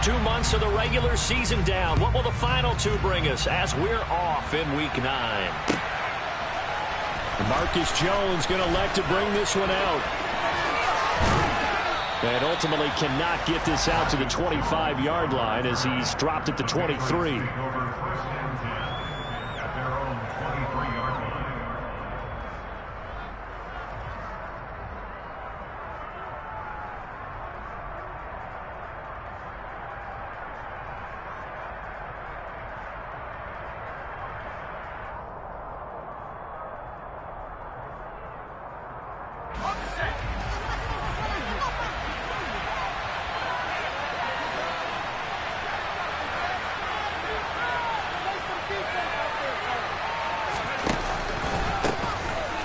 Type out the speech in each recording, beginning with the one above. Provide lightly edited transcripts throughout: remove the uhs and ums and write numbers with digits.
first 2 months of the regular season down. What will the final two bring us as we're off in Week 9? Marcus Jones going to elect to bring this one out. And ultimately cannot get this out to the 25-yard line as he's dropped at the 23.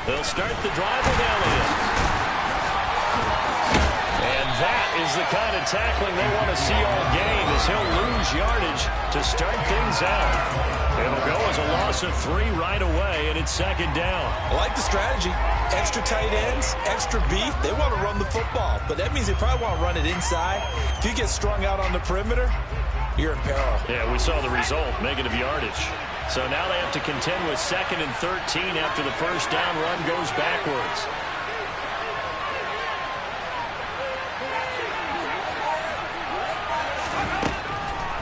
They'll start the drive with Elliott. And that is the kind of tackling they want to see all game, as he'll lose yardage to start things out. It'll go as a loss of 3 right away, and it's second down. I like the strategy. Extra tight ends, extra beef. They want to run the football, but that means they probably want to run it inside. If you get strung out on the perimeter, you're in peril. Yeah, we saw the result, negative yardage. So now they have to contend with 2nd and 13 after the first down run goes backwards.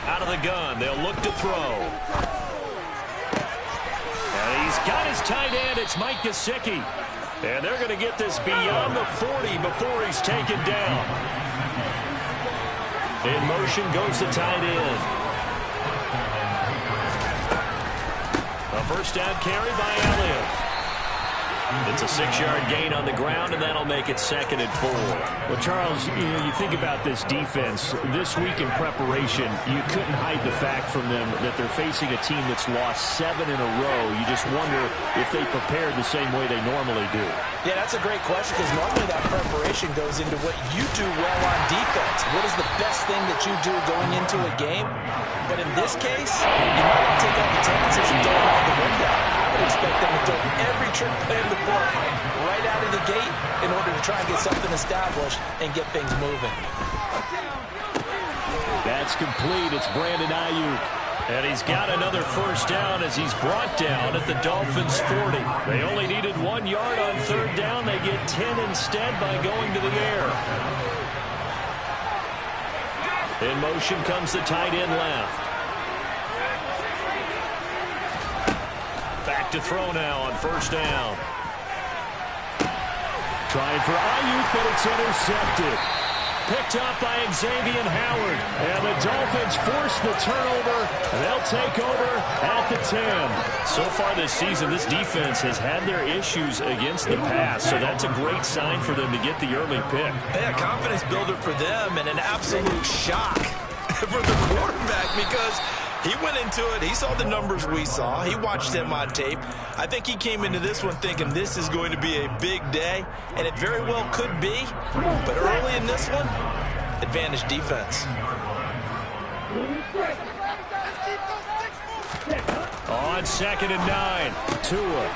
Out of the gun, they'll look to throw. And he's got his tight end. It's Mike Gesicki. And they're going to get this beyond the 40 before he's taken down. In motion goes the tight end. A first down carry by Elliott. It's a 6-yard gain on the ground, and that'll make it 2nd and 4. Well, Charles, you think about this defense. This week in preparation, you couldn't hide the fact from them that they're facing a team that's lost 7 in a row. You just wonder if they prepared the same way they normally do. Yeah, that's a great question, because normally that preparation goes into what you do well on defense. What is the best thing that you do going into a game? But in this case, you might want to take out the tendencies and throw them out the window. I would expect them to throw every trick play in the book right out of the gate in order to try and get something established and get things moving. That's complete. It's Brandon Ayuk. And he's got another first down as he's brought down at the Dolphins' 40. They only needed 1 yard on 3rd down. They get 10 instead by going to the air. In motion comes the tight end left. Back to throw now on first down. Trying for Ayuk, but it's intercepted. Picked up by Xavier Howard. And the Dolphins force the turnover. They'll take over at the 10. So far this season, this defense has had their issues against the pass. So that's a great sign for them to get the early pick. Yeah, confidence builder for them, and an absolute shock for the quarterback, because he went into it. He saw the numbers we saw. He watched them on tape. I think he came into this one thinking this is going to be a big day, and it very well could be. But early in this one, advantage defense. On 2nd and 9, Tua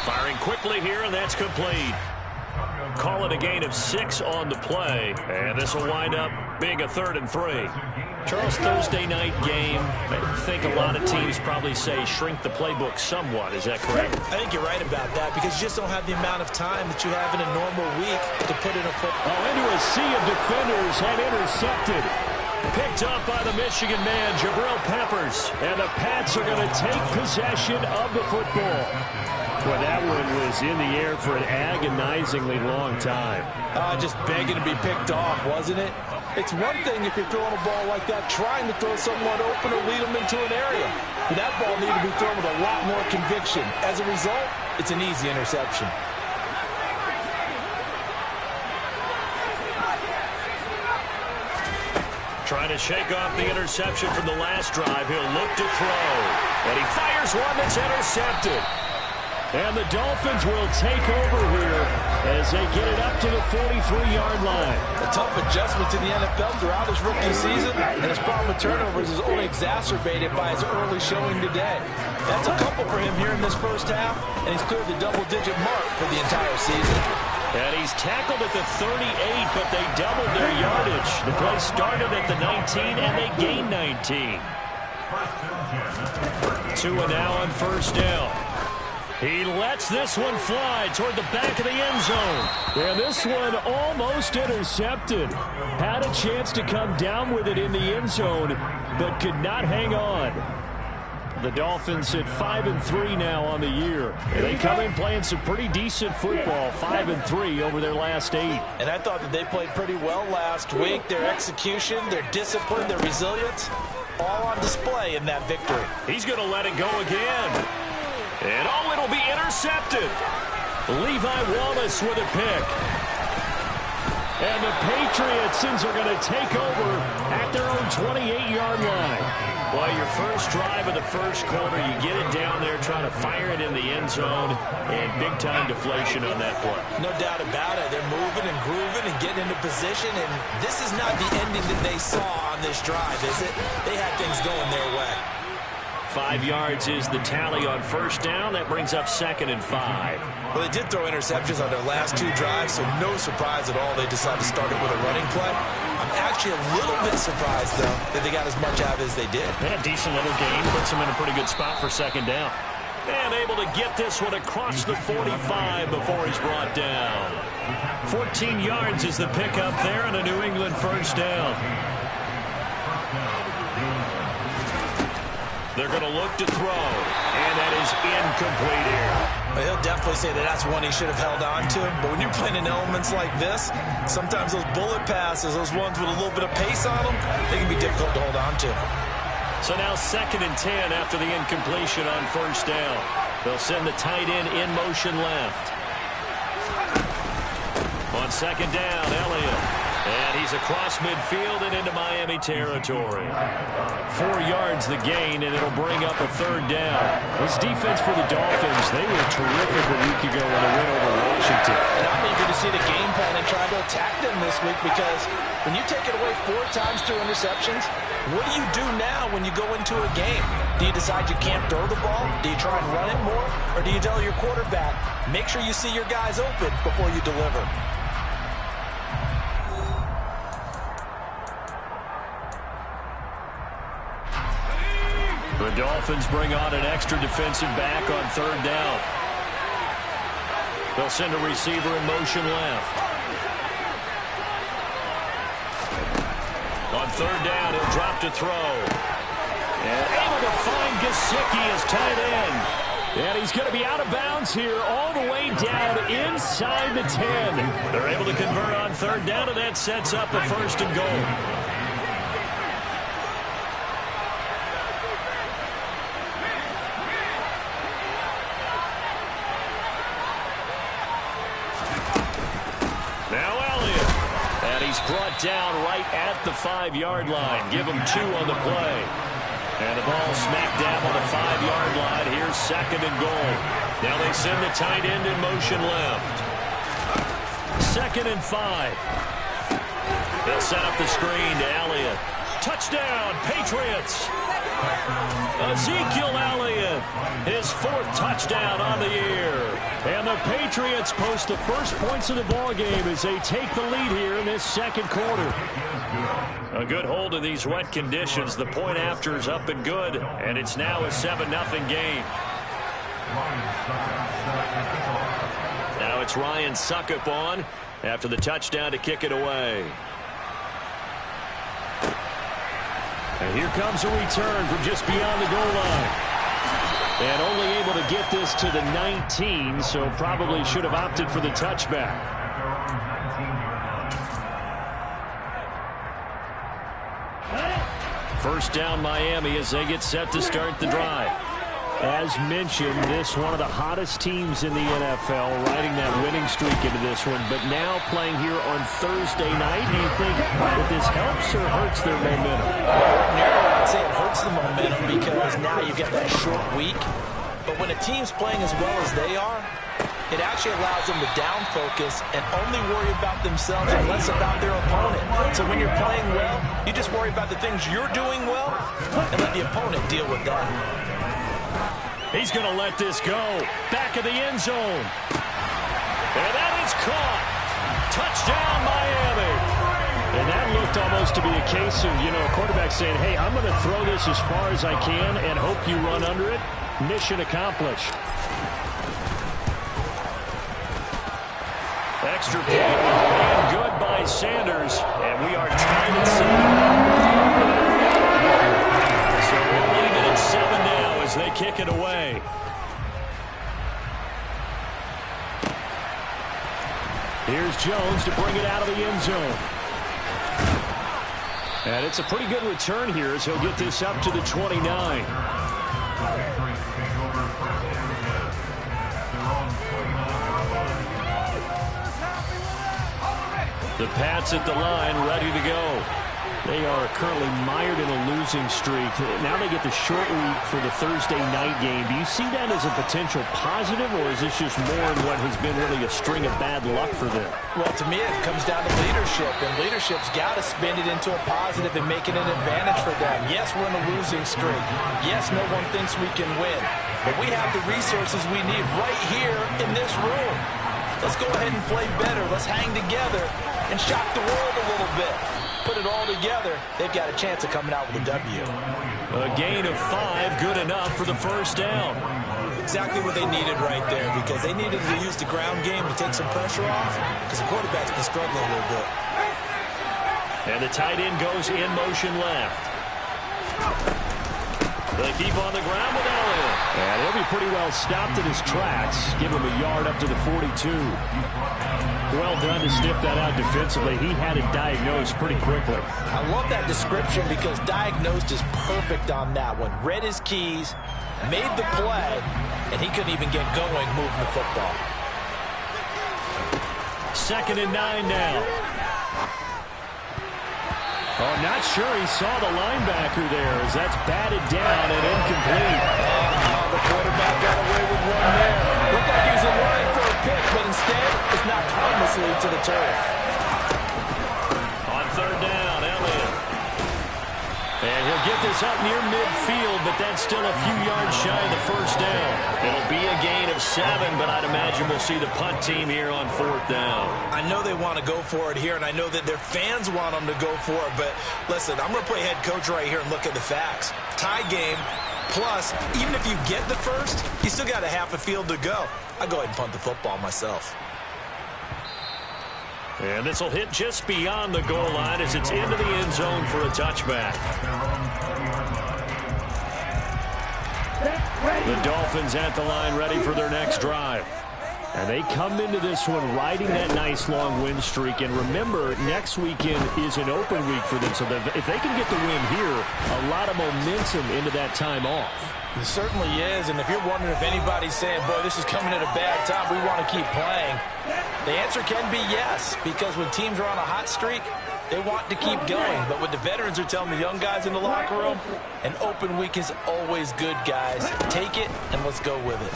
firing quickly here, and that's complete. Call it a gain of 6 on the play, and this will wind up being a 3rd and 3. Charles, Thursday night game, I think a lot of teams probably say shrink the playbook somewhat. Is that correct? I think you're right about that, because you just don't have the amount of time that you have in a normal week to put in a football. Oh, into a sea of defenders, and intercepted. Picked up by the Michigan man, Jabril Peppers. And the Pats are going to take possession of the football. Well, that one was in the air for an agonizingly long time. Just begging to be picked off, wasn't it? It's one thing if you're throwing a ball like that, trying to throw someone open or lead them into an area. But that ball needed to be thrown with a lot more conviction. As a result, it's an easy interception. Trying to shake off the interception from the last drive. He'll look to throw. And he fires one that's intercepted. And the Dolphins will take over here as they get it up to the 43-yard line. A tough adjustment to the NFL throughout his rookie season, and his problem with turnovers is only exacerbated by his early showing today. That's a couple for him here in this first half, and he's cleared the double-digit mark for the entire season. And he's tackled at the 38, but they doubled their yardage. The play started at the 19, and they gained 19. Tua now on first down. He lets this one fly toward the back of the end zone. And this one almost intercepted. Had a chance to come down with it in the end zone, but could not hang on. The Dolphins at 5-3 now on the year. And they come in playing some pretty decent football, 5-3 over their last 8. And I thought that they played pretty well last week. Their execution, their discipline, their resilience, all on display in that victory. He's going to let it go again. And oh, it'll be intercepted. Levi Wallace with a pick. And the Patriots are going to take over at their own 28-yard line. Well, your first drive of the first quarter, you get it down there, trying to fire it in the end zone, and big-time deflation on that play. No doubt about it. They're moving and grooving and getting into position, and this is not the ending that they saw on this drive, is it? They had things going their way. 5 yards is the tally on first down. That brings up 2nd and 5. Well, they did throw interceptions on their last 2 drives, so no surprise at all they decided to start it with a running play. I'm actually a little bit surprised, though, that they got as much out as they did. They had a decent little game, puts them in a pretty good spot for 2nd down. And able to get this one across the 45 before he's brought down. 14 yards is the pickup there, and a New England first down. They're going to look to throw, and that is incomplete here. Well, he'll definitely say that that's one he should have held on to. But when you're playing in elements like this, sometimes those bullet passes, those ones with a little bit of pace on them, they can be difficult to hold on to. So now 2nd and 10 after the incompletion on first down. They'll send the tight end in motion left. On 2nd down, Elliott. And he's across midfield and into Miami territory. 4 yards the gain, and it'll bring up a 3rd down. This defense for the Dolphins, they were terrific a week ago when they went over Washington. And I'm eager to see the game plan and try to attack them this week, because when you take it away 4 times through interceptions, what do you do now when you go into a game? Do you decide you can't throw the ball? Do you try and run it more? Or do you tell your quarterback, make sure you see your guys open before you deliver? The Dolphins bring on an extra defensive back on 3rd down. They'll send a receiver in motion left. On 3rd down, he'll drop to throw. And able to find Gesicki as tight end. And he's going to be out of bounds here all the way down inside the 10. They're able to convert on 3rd down, and that sets up a 1st and goal. Brought down right at the 5-yard line. Give him 2 on the play. And the ball smack dab on the 5-yard line. Here's 2nd and goal. Now they send the tight end in motion left. 2nd and 5. They'll set up the screen to Elliott. Touchdown, Patriots. Ezekiel Elliott, his 4th touchdown on the year. And the Patriots post the first points of the ball game as they take the lead here in this 2nd quarter. A good hold of these wet conditions. The point after is up and good, and it's now a 7-0 game. Now it's Ryan Suckup on after the touchdown to kick it away. And here comes a return from just beyond the goal line. And only able to get this to the 19, so probably should have opted for the touchback. First down Miami as they get set to start the drive. As mentioned, this one of the hottest teams in the NFL, riding that winning streak into this one, but now playing here on Thursday night. Do you think that this helps or hurts their momentum? I'd say it hurts the momentum because now you get that short week. But when a team's playing as well as they are, it actually allows them to down focus and only worry about themselves and less about their opponent. So when you're playing well, you just worry about the things you're doing well and let the opponent deal with that. He's going to let this go. Back of the end zone. And that is caught. Touchdown, Miami. And that looked almost to be a case of, a quarterback saying, hey, I'm going to throw this as far as I can and hope you run under it. Mission accomplished. Extra point and good by Sanders. And we are tied at 7. So we're leaving at 7 now as they kick it away. Here's Jones to bring it out of the end zone. And it's a pretty good return here as he'll get this up to the 29. The Pats at the line, ready to go. They are currently mired in a losing streak. Now they get the short week for the Thursday night game. Do you see that as a potential positive, or is this just more in what has been really a string of bad luck for them? Well, to me, it comes down to leadership, and leadership's got to spin it into a positive and make it an advantage for them. Yes, we're in a losing streak. Yes, no one thinks we can win, but we have the resources we need right here in this room. Let's go ahead and play better. Let's hang together and shock the world a little bit. Put it all together, they've got a chance of coming out with a W. A gain of 5, good enough for the first down. Exactly what they needed right there, because they needed to use the ground game to take some pressure off, because the quarterback's been struggling a little bit. And the tight end goes in motion left. They keep on the ground with Elliott. And he'll be pretty well stopped in his tracks. Give him a yard up to the 42. Well done to sniff that out defensively. He had it diagnosed pretty quickly. I love that description because diagnosed is perfect on that one. Read his keys, made the play, and he couldn't even get going moving the football. 2nd and 9 now. Oh, not sure he saw the linebacker there as that's batted down and incomplete. The quarterback got away with one there. Looked like he was in line for a pick, but instead it's knocked harmlessly to the turf. On 3rd down, Elliott. And he'll get this up near midfield, but that's still a few yards shy of the first down. It'll be a gain of 7, but I'd imagine we'll see the punt team here on 4th down. I know they want to go for it here, and I know that their fans want them to go for it, but listen, I'm going to play head coach right here and look at the facts. Tie game, plus, even if you get the first, you still got a half a field to go. I'll go ahead and punt the football myself. And this will hit just beyond the goal line as it's into the end zone for a touchback. The Dolphins at the line ready for their next drive. And they come into this one riding that nice long win streak. And remember, next weekend is an open week for them. So if they can get the win here, a lot of momentum into that time off. It certainly is. And if you're wondering if anybody's saying, boy, this is coming at a bad time, we want to keep playing, the answer can be yes. Because when teams are on a hot streak, they want to keep going. But what the veterans are telling the young guys in the locker room, an open week is always good, guys. Take it and let's go with it.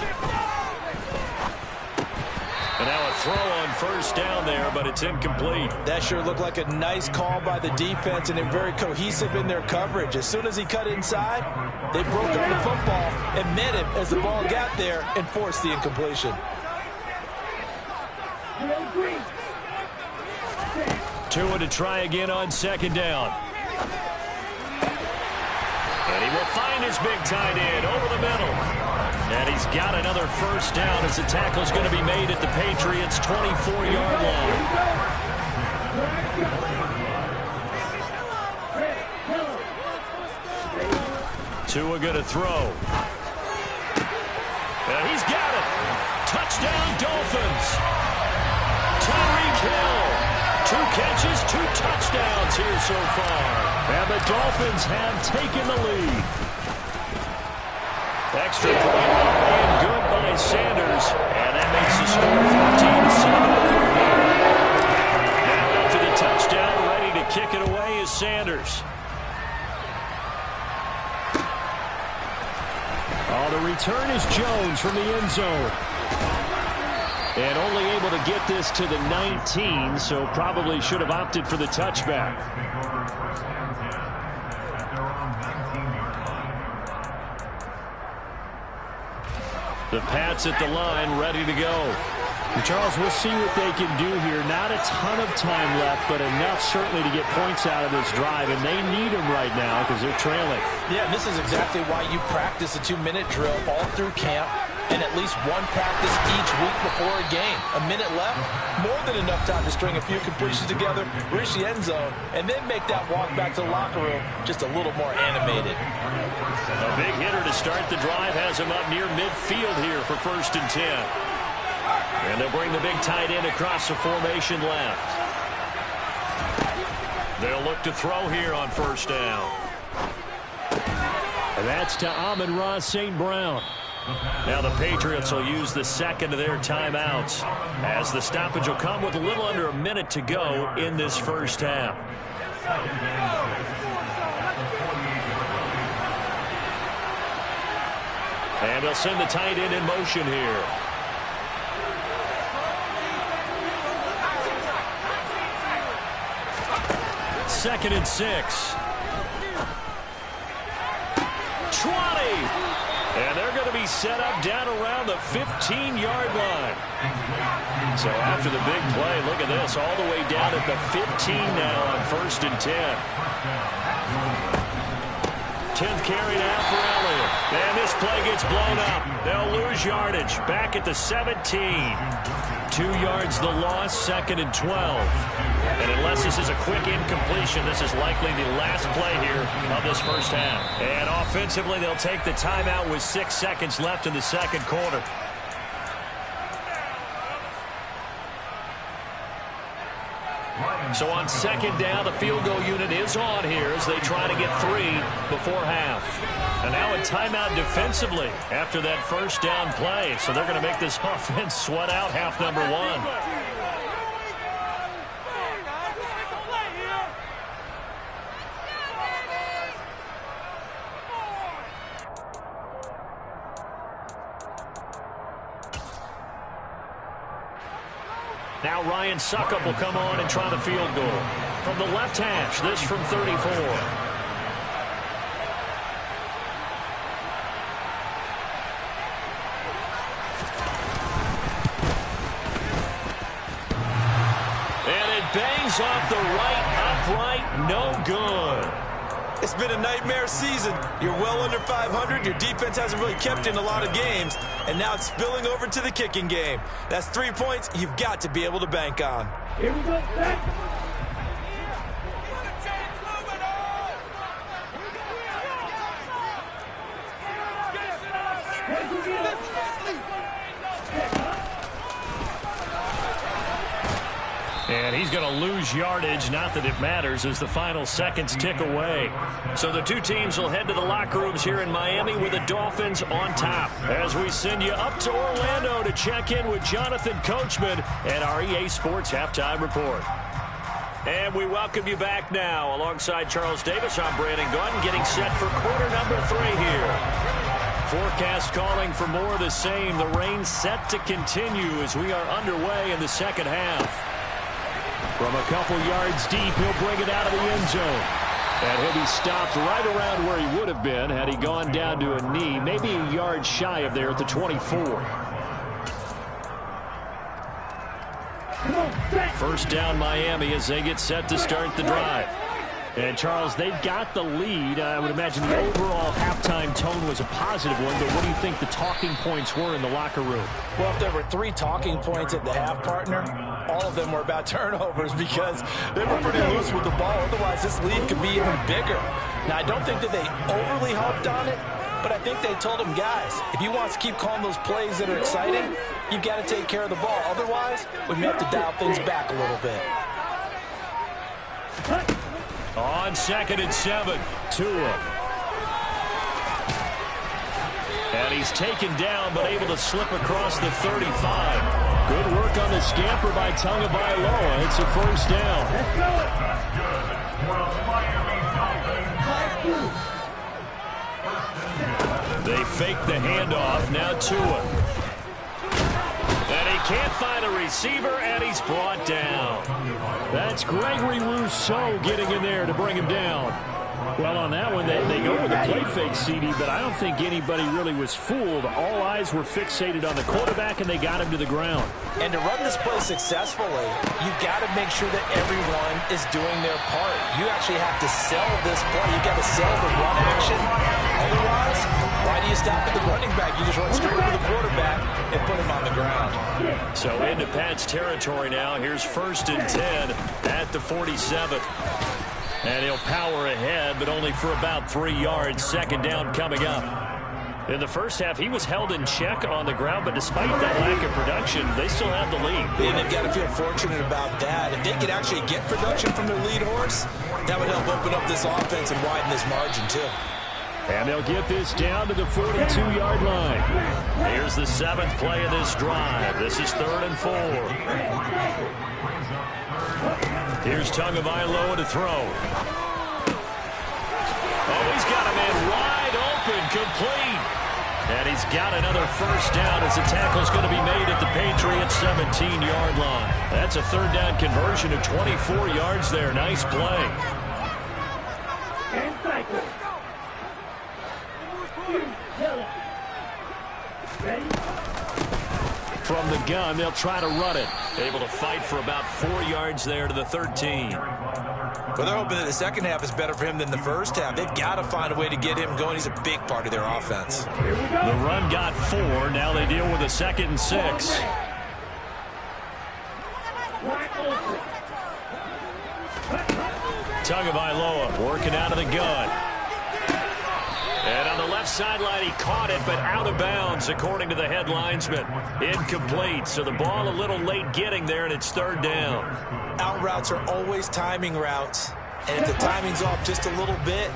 And now a throw on 1st down there, but it's incomplete. That sure looked like a nice call by the defense, and they're very cohesive in their coverage. As soon as he cut inside, they broke up the football and met him as the ball got there and forced the incompletion. Tua to try again on 2nd down. And he will find his big tight end over the middle. And he's got another 1st down as the tackle's going to be made at the Patriots' 24-yard line. Tua going to throw. And he's got it. Touchdown, Dolphins. Tyreek Hill. 2 catches, 2 touchdowns here so far. And the Dolphins have taken the lead. Extra point and good by Sanders. And that makes the score 14-7. Now after the touchdown, ready to kick it away is Sanders. Oh, the return is Jones from the end zone. And only able to get this to the 19, so probably should have opted for the touchback. The Pats at the line, ready to go. Charles, we'll see what they can do here. Not a ton of time left, but enough certainly to get points out of this drive, and they need them right now because they're trailing. Yeah, this is exactly why you practice a 2-minute drill all through camp and at least one practice each week before a game. A minute left, more than enough time to string a few completions together, reach the end zone, and then make that walk back to the locker room just a little more animated. A big hitter to start the drive has him up near midfield here for 1st and 10. And they'll bring the big tight end across the formation left. They'll look to throw here on 1st down. And that's to Amon-Ra St. Brown. Now the Patriots will use the 2nd of their timeouts as the stoppage will come with a little under a minute to go in this 1st half. And they'll send the tight end in motion here. Second and 6. 20. And they're going to be set up down around the 15-yard line. So after the big play, look at this, all the way down at the 15 now on 1st and 10. 10th carry now for Elliott. And this play gets blown up. They'll lose yardage. Back at the 17. 2 yards the loss, 2nd and 12. And unless this is a quick incompletion, this is likely the last play here of this 1st half. And offensively, they'll take the timeout with 6 seconds left in the 2nd quarter. So on 2nd down, the field goal unit is on here as they try to get 3 before half. And now a timeout defensively after that 1st down play. So they're going to make this offense sweat out half number 1. Now Ryan Suckup will come on and try the field goal. From the left hash, this from 34. And it bangs off the right upright, no good. It's been a nightmare season. You're well under 500. Your defense hasn't really kept in a lot of games. And now it's spilling over to the kicking game. That's 3 points you've got to be able to bank on. Here we go, back. And he's going to lose yardage, not that it matters, as the final seconds tick away. So the two teams will head to the locker rooms here in Miami with the Dolphins on top. As we send you up to Orlando to check in with Jonathan Coachman and our EA Sports Halftime Report. And we welcome you back now. Alongside Charles Davis, I'm Brandon Gunn, getting set for quarter number 3 here. Forecast calling for more of the same. The rain set to continue as we are underway in the 2nd half. From a couple yards deep, he'll bring it out of the end zone. And he'll be stopped right around where he would have been had he gone down to a knee, maybe a yard shy of there at the 24. 1st down Miami as they get set to start the drive. And, Charles, they've got the lead. I would imagine the overall halftime tone was a positive one, but what do you think the talking points were in the locker room? Well, if there were 3 talking points at the half, partner, all of them were about turnovers because they were pretty loose with the ball. Otherwise, this lead could be even bigger. Now, I don't think that they overly harped on it, but I think they told them, guys, if you want to keep calling those plays that are exciting, you've got to take care of the ball. Otherwise, we may have to dial things back a little bit. On 2nd and 7, Tua. And he's taken down, but able to slip across the 35. Good work on the scamper by Tagovailoa. It's a 1st down. They fake the handoff. Now Tua. And he can't find a receiver, and he's brought down. That's Gregory Rousseau getting in there to bring him down. Well, on that one, they go with a play fake, CD, but I don't think anybody really was fooled. All eyes were fixated on the quarterback, and they got him to the ground. And to run this play successfully, you've got to make sure that everyone is doing their part. You actually have to sell this play. You've got to sell the run action. Otherwise, why do you stop at the running back? You just run straight to the quarterback and put him on the ground. So into Pat's territory now. Here's 1st and 10 at the 47. And he'll power ahead, but only for about 3 yards. 2nd down coming up. In the first half, he was held in check on the ground, but despite that lack of production, they still have the lead. And they've got to feel fortunate about that. If they could actually get production from their lead horse, that would help open up this offense and widen this margin, too. And they'll get this down to the 42-yard line. Here's the 7th play of this drive. This is 3rd and 4. Here's Tagovailoa to throw. Oh, he's got a man wide open, complete. And he's got another 1st down as the tackle's going to be made at the Patriots' 17-yard line. That's a 3rd down conversion of 24 yards there. Nice play. From the gun, they'll try to run it. Able to fight for about 4 yards there to the 13. Well, they're hoping that the second half is better for him than the first half. They've got to find a way to get him going. He's a big part of their offense. The run got 4. Now they deal with a 2nd and 6. Tagovailoa working out of the gun. And on the left sideline, he caught it, but out of bounds, according to the head linesman. Incomplete, so the ball a little late getting there, and it's 3rd down. Out routes are always timing routes, and if the timing's off just a little bit,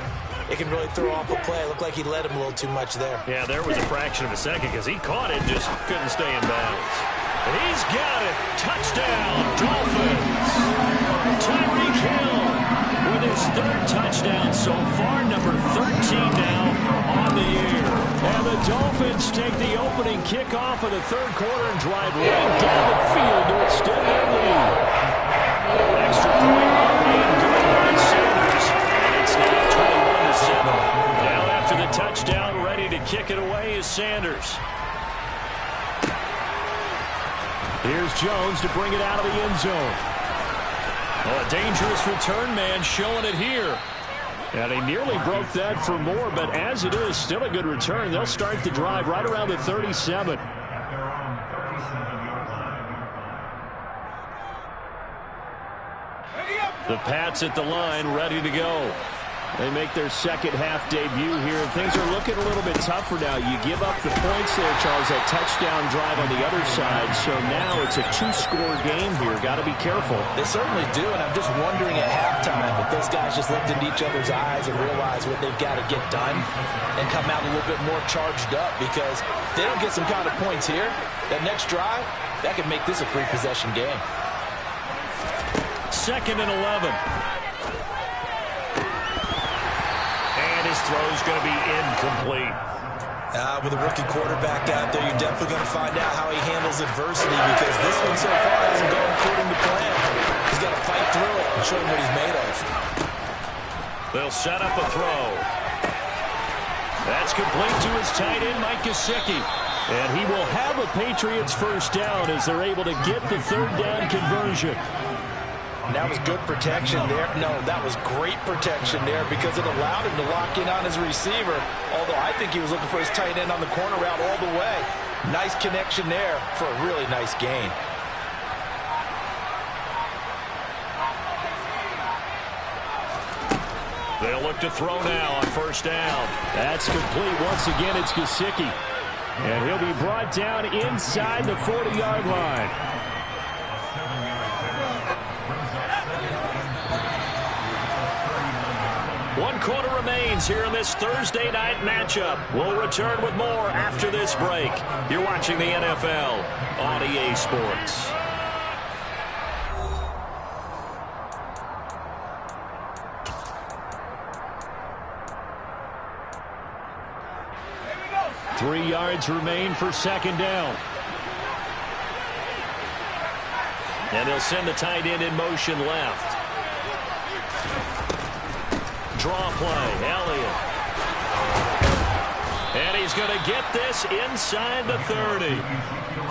it can really throw off a play. It looked like he led him a little too much there. Yeah, there was a fraction of a second because he caught it, just couldn't stay in bounds. He's got it. Touchdown, Dolphins. Tyreek Hill with his 3rd touchdown so far, number 13 now on the year. And the Dolphins take the opening kickoff of the 3rd quarter and drive right down the field to extend their lead. Extra point and good by Sanders. And it's now 21-7. Now after the touchdown, ready to kick it away is Sanders. Here's Jones to bring it out of the end zone. Well, a dangerous return man showing it here. And he nearly broke that for more, but as it is, still a good return. They'll start the drive right around the 37. The Pats at the line, ready to go. They make their 2nd half debut here, and things are looking a little bit tougher now. You give up the points there, Charles, that touchdown drive on the other side, so now it's a 2-score game here. Got to be careful. They certainly do, and I'm just wondering at halftime if those guys just looked into each other's eyes and realized what they've got to get done and come out a little bit more charged up, because if they don't get some kind of points here, that next drive, that could make this a 3-possession game. 2nd and 11. His throw's going to be incomplete. With a rookie quarterback out there, you're definitely going to find out how he handles adversity, because this one so far hasn't gone according to plan. He's got to fight through it and show him what he's made of. They'll set up a throw. That's complete to his tight end, Mike Gesicki. And he will have a Patriots 1st down as they're able to get the 3rd down conversion. And that was good protection there. No, that was great protection there, because it allowed him to lock in on his receiver, although I think he was looking for his tight end on the corner route all the way. Nice connection there for a really nice gain. They'll look to throw now on 1st down. That's complete. Once again, it's Gesicki. And he'll be brought down inside the 40-yard line. 1 quarter remains here in this Thursday night matchup. We'll return with more after this break. You're watching the NFL on EA Sports. Three yards remain for 2nd down. And they'll send the tight end in motion left. Draw play. Elliott. And he's going to get this inside the 30.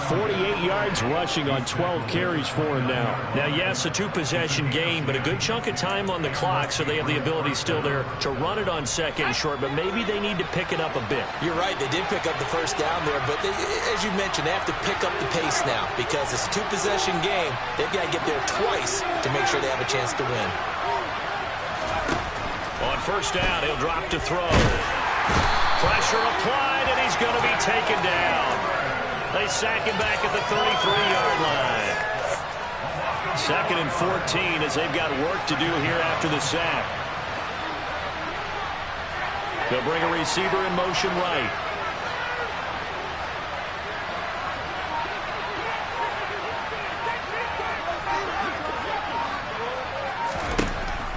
48 yards rushing on 12 carries for him now. Now, yes, a two-possession game, but a good chunk of time on the clock, so they have the ability still there to run it on second and short, but maybe they need to pick it up a bit. You're right. They did pick up the first down there, but as you mentioned, they have to pick up the pace now because it's a two-possession game. They've got to get there twice to make sure they have a chance to win. On first down, he'll drop to throw. Pressure applied, and he's going to be taken down. They sack him back at the 33-yard line. 2nd and 14 as they've got work to do here after the sack. They'll bring a receiver in motion right.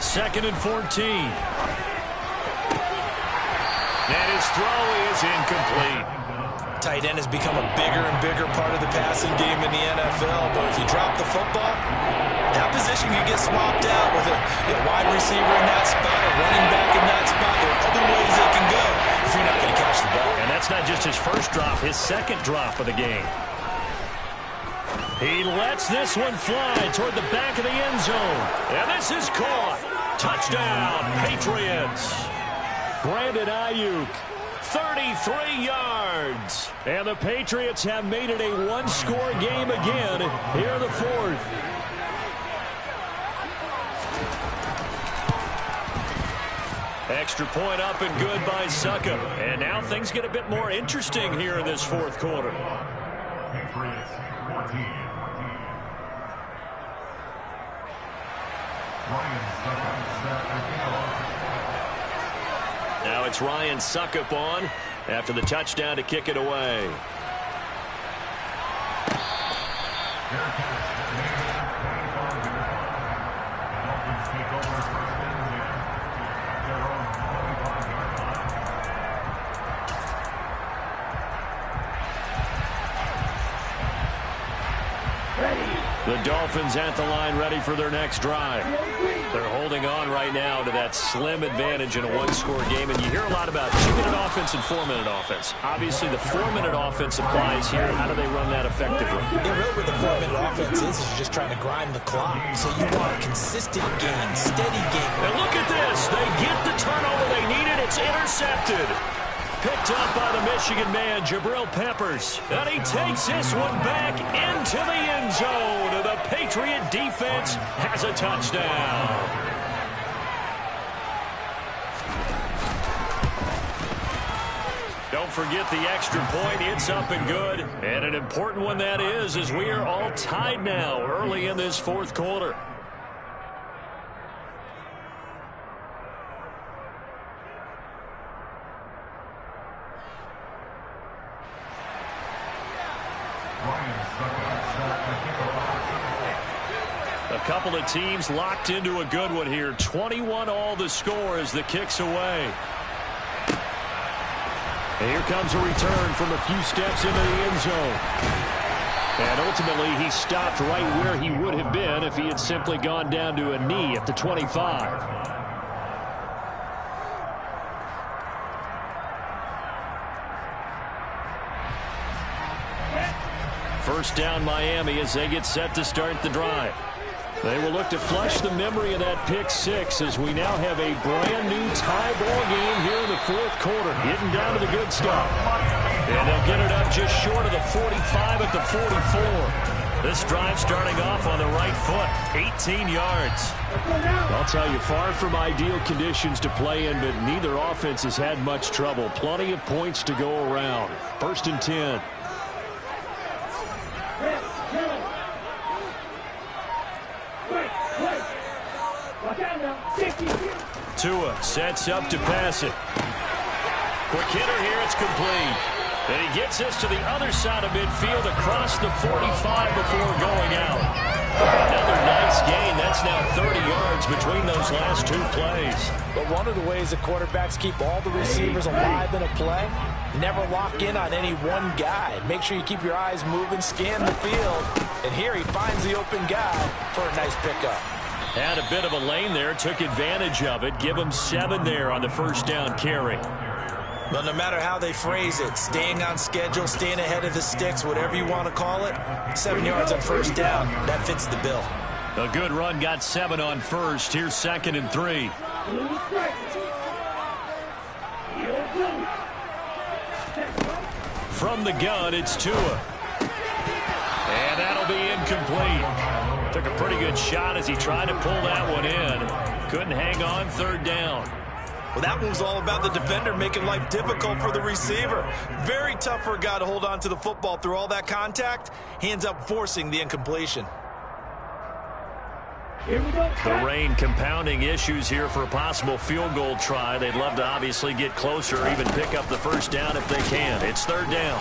Second and 14. And his throw is incomplete. Tight end has become a bigger and bigger part of the passing game in the NFL, but if you drop the football, that position can get swapped out with a wide receiver in that spot, a running back in that spot. There are other ways they can go if you're not going to catch the ball. And that's not just his first drop, his second drop of the game. He lets this one fly toward the back of the end zone. And this is caught. Touchdown, Patriots. Brandon Ayuk. 33 yards. And the Patriots have made it a one-score game again here in the fourth. Extra point up and good by Succop. And now things get a bit more interesting here in this fourth quarter. Now it's Ryan Succop on after the touchdown to kick it away. The Dolphins at the line ready for their next drive. They're holding on right now to that slim advantage in a one-score game, and you hear a lot about 2-minute offense and 4-minute offense. Obviously, the 4-minute offense applies here. How do they run that effectively? Yeah, really what the 4-minute offense is you're just trying to grind the clock. So you want consistent gains, steady gains. And look at this. They get the turnover they needed. It's intercepted. Picked up by the Michigan man, Jabril Peppers. And he takes this one back into the end zone. The Patriot defense has a touchdown. Don't forget the extra point. It's up and good. And an important one that is, as we are all tied now early in this fourth quarter. A couple of teams locked into a good one here. 21 all the score as the kick's away. And here comes a return from a few steps into the end zone. And ultimately he stopped right where he would have been if he had simply gone down to a knee at the 25. First down Miami as they get set to start the drive. They will look to flush the memory of that pick six as we now have a brand new tie ball game here in the fourth quarter. Getting down to the good stuff. And they'll get it up just short of the 45 at the 44. This drive starting off on the right foot. 18 yards. I'll tell you, far from ideal conditions to play in, but neither offense has had much trouble. Plenty of points to go around. 1st and 10. Tua sets up to pass it. Quick hitter here, it's complete. And he gets this to the other side of midfield across the 45 before going out. Another nice gain. That's now 30 yards between those last two plays. But one of the ways that quarterbacks keep all the receivers alive in a play, never lock in on any one guy. Make sure you keep your eyes moving, scan the field. And here he finds the open guy for a nice pickup. Had a bit of a lane there, took advantage of it. Give him 7 there on the first down carry. Well, no matter how they phrase it, staying on schedule, staying ahead of the sticks, whatever you want to call it, 7 yards on first down, that fits the bill. A good run got 7 on first. Here's 2nd and 3. From the gun, it's Tua. And that'll be incomplete. Took a pretty good shot as he tried to pull that one in. Couldn't hang on, 3rd down. Well, that one's all about the defender making life difficult for the receiver. Very tough for a guy to hold on to the football through all that contact. He ends up forcing the incompletion. The rain compounding issues here for a possible field goal try. They'd love to obviously get closer or even pick up the first down if they can. It's 3rd down.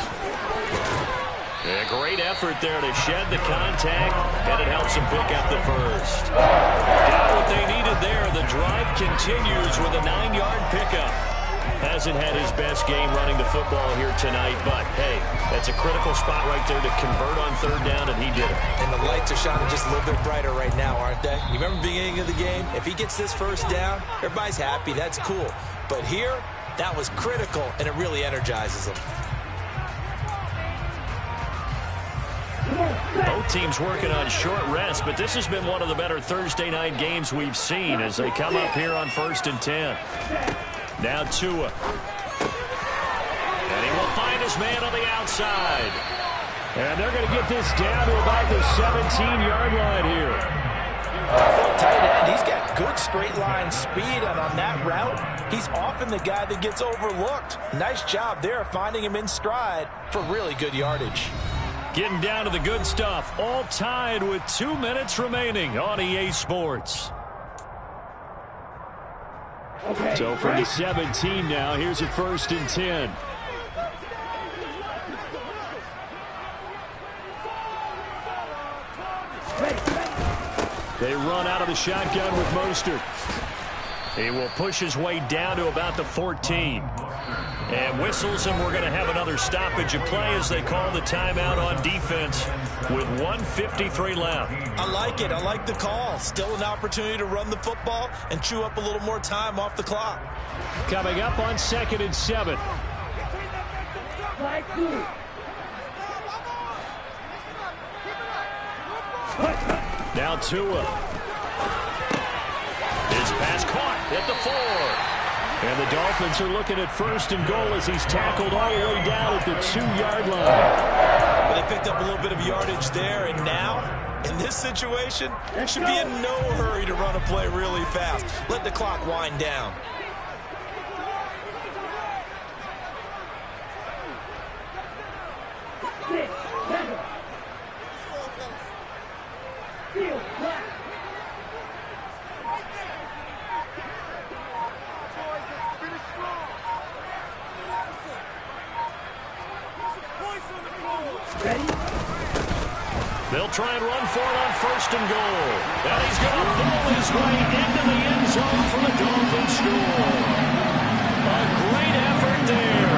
A great effort there to shed the contact, and it helps them pick up the first. Got what they needed there. The drive continues with a 9-yard pickup. Hasn't had his best game running the football here tonight, but, hey, that's a critical spot right there to convert on 3rd down, and he did it. And the lights are shining just a little bit brighter right now, aren't they? You remember the beginning of the game? If he gets this first down, everybody's happy. That's cool. But here, that was critical, and it really energizes him. Both teams working on short rest, but this has been one of the better Thursday night games we've seen as they come up here on 1st and 10. Now Tua. And he will find his man on the outside. And they're going to get this down to about the 17-yard line here. For a tight end, he's got good straight line speed, and on that route, he's often the guy that gets overlooked. Nice job there finding him in stride for really good yardage. Getting down to the good stuff, all tied with 2 minutes remaining on EA Sports. So from the 17 now, here's a 1st and 10. They run out of the shotgun with Mostert. He will push his way down to about the 14. And whistles, and we're going to have another stoppage of play as they call the timeout on defense with 1:53 left. I like it. I like the call. Still an opportunity to run the football and chew up a little more time off the clock. Coming up on 2nd and 7. Now Tua. His pass caught at the 4. And the Dolphins are looking at 1st and goal as he's tackled all the way down at the 2-yard line. But they picked up a little bit of yardage there, and now, in this situation, should be in no hurry to run a play really fast. Let the clock wind down. They'll try and run for it on 1st and goal. And he's going to ball his way into the end zone for the Dolphins score. A great effort there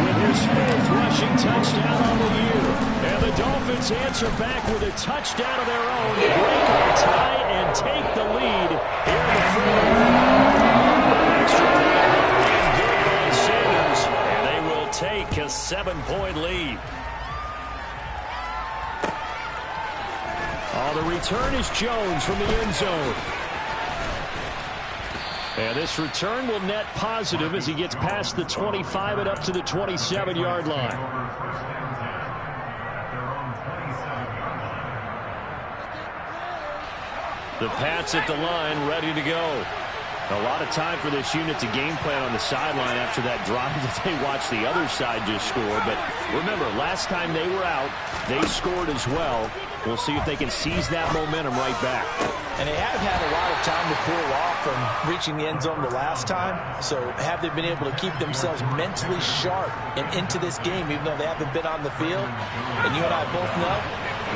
with his 5th rushing touchdown on the year. And the Dolphins answer back with a touchdown of their own, break our tie, and take the lead here in the 4th. Extra point and good by Sanders. And they will take a 7-point lead. The return is Jones from the end zone. And this return will net positive as he gets past the 25 and up to the 27-yard line. The Pats at the line, ready to go. A lot of time for this unit to game plan on the sideline after that drive that they watched the other side just score. But remember, last time they were out, they scored as well. We'll see if they can seize that momentum right back. And they have had a lot of time to cool off from reaching the end zone the last time. So have they been able to keep themselves mentally sharp and into this game, even though they haven't been on the field? And you and I both know,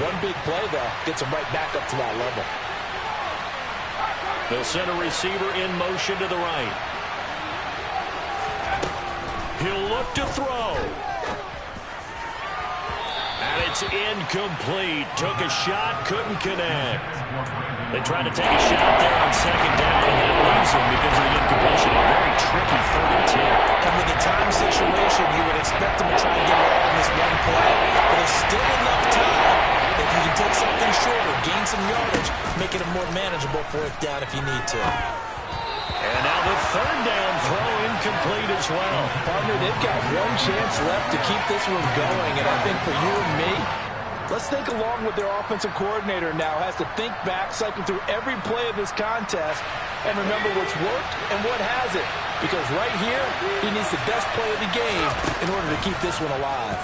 one big play, though, gets them right back up to that level. They'll send a receiver in motion to the right. He'll look to throw. And it's incomplete. Took a shot, couldn't connect. They tried to take a shot there on second down, and that leaves them because of the incompletion. A very tricky 3rd and 10. And with the time situation, you would expect them to try and get it all in this one play. But there's still enough time that you can take something shorter, gain some yardage, make it a more manageable 4th down if you need to. And now the 3rd down throw incomplete as well. Partner, they've got one chance left to keep this one going. And I think for you and me, let's think along with their offensive coordinator now. Has to think back, cycle through every play of this contest, and remember what's worked and what hasn't. Because right here, he needs the best play of the game in order to keep this one alive.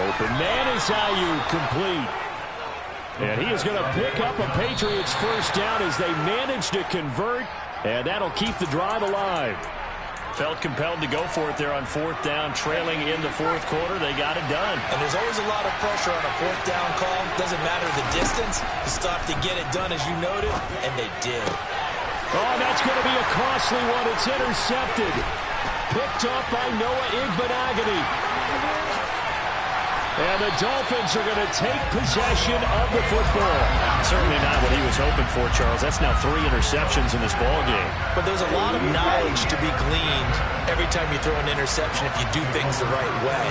Open man is Ayuk, complete. And he is going to pick up a Patriots 1st down as they manage to convert, and that'll keep the drive alive. Felt compelled to go for it there on 4th down, trailing in the 4th quarter. They got it done. And there's always a lot of pressure on a 4th down call. Doesn't matter the distance. You stop to get it done, as you noted, and they did. Oh, that's going to be a costly one. It's intercepted. Picked up by Noah Igbenogany. And the Dolphins are going to take possession of the football. Certainly not what he was hoping for, Charles. That's now 3 interceptions in this ballgame. But there's a lot of knowledge to be gleaned every time you throw an interception if you do things the right way.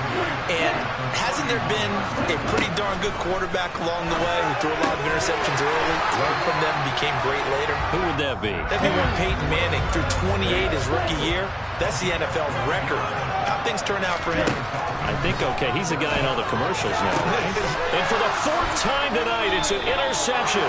And hasn't there been a pretty darn good quarterback along the way who threw a lot of interceptions early, learned from them, became great later? Who would that be? That'd be one Peyton Manning threw 28 his rookie year. That's the NFL record. How'd things turn out for him? I think, okay, he's the guy in all the commercials now. And for the 4th time tonight, it's an interception.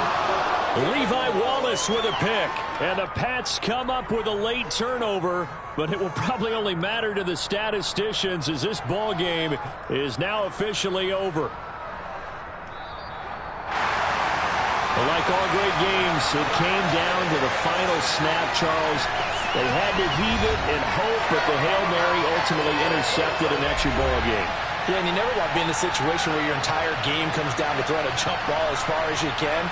Levi Wallace with a pick. And the Pats come up with a late turnover, but it will probably only matter to the statisticians as this ball game is now officially over. Well, like all great games, it came down to the final snap, Charles. They had to heave it and hope, but the Hail Mary ultimately intercepted, and that's your ball game. Yeah, and you never want to be in a situation where your entire game comes down to throwing a jump ball as far as you can.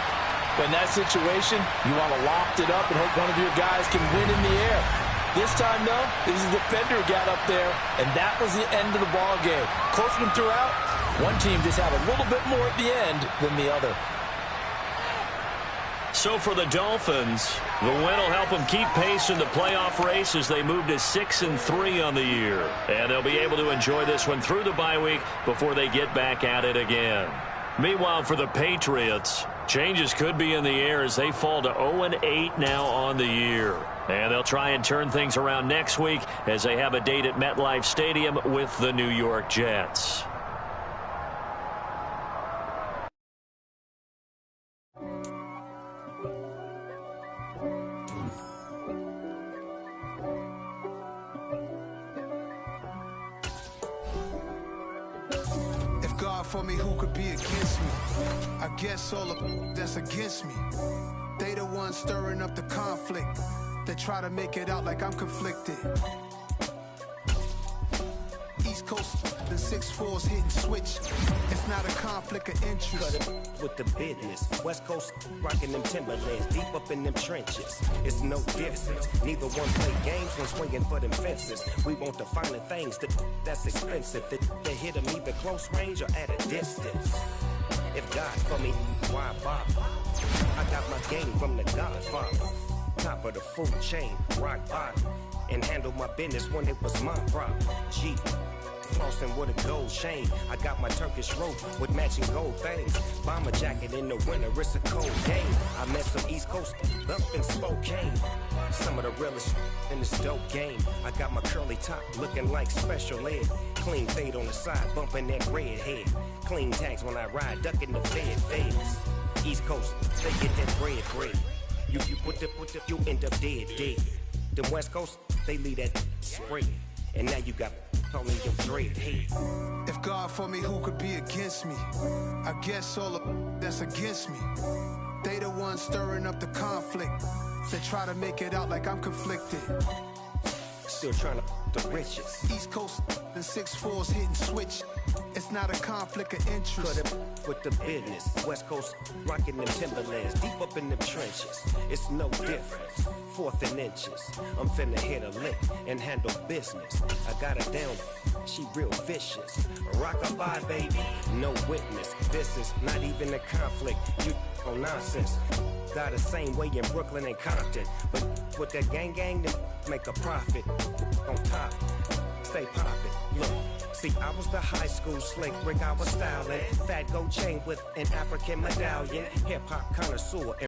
But in that situation, you want to loft it up and hope one of your guys can win in the air. This time, though, it was the defender who got up there, and that was the end of the ball game. Close one throughout. One team just had a little bit more at the end than the other. So for the Dolphins, the win will help them keep pace in the playoff race as they move to 6-3 on the year. And they'll be able to enjoy this one through the bye week before they get back at it again. Meanwhile, for the Patriots, changes could be in the air as they fall to 0-8 now on the year. And they'll try and turn things around next week as they have a date at MetLife Stadium with the New York Jets. For me, who could be against me? I guess all of that's against me. They the ones stirring up the conflict. They try to make it out like I'm conflicted. East Coast, the 6'4's hitting switch. It's not a conflict of interest. Cut it with the business. West Coast rocking them Timberlands, deep up in them trenches. It's no difference. Neither one play games when swinging for them fences. We want the finer things that's expensive. They hit them either close range or at a distance. If God for me, why bother? I got my game from the Godfather. Top of the food chain, rock bottom. And handle my business when it was my problem. G. Flossing with a gold chain. I got my Turkish rope with matching gold things. Bomber jacket in the winter, it's a cold game. I met some East Coast up in Spokane. Some of the realest in this dope game. I got my curly top looking like special ed. Clean fade on the side, bumping that red head. Clean tags when I ride, ducking the feds. East Coast, they get that bread. You you end up dead. The West Coast, they leave that spray. And now you got only your dread head. If God for me, who could be against me? I guess all of that's against me. They the ones stirring up the conflict. They try to make it out like I'm conflicted. Still trying to the riches. East Coast, the 6'4's hitting switch. It's not a conflict of interest. Cut it with the business. West Coast rocking them Timberlands, deep up in them trenches. It's no different. 4th and inches. I'm finna hit a lick and handle business. I got her down, she real vicious. Rock-a-bye, baby, no witness. This is not even a conflict, you on nonsense. Got the same way in Brooklyn and Compton, but with that gang, then make a profit. On top, stay poppin'. Look, see, I was the high school slick Rick, I was styling. Fat gold chain with an African medallion. Hip-hop connoisseur.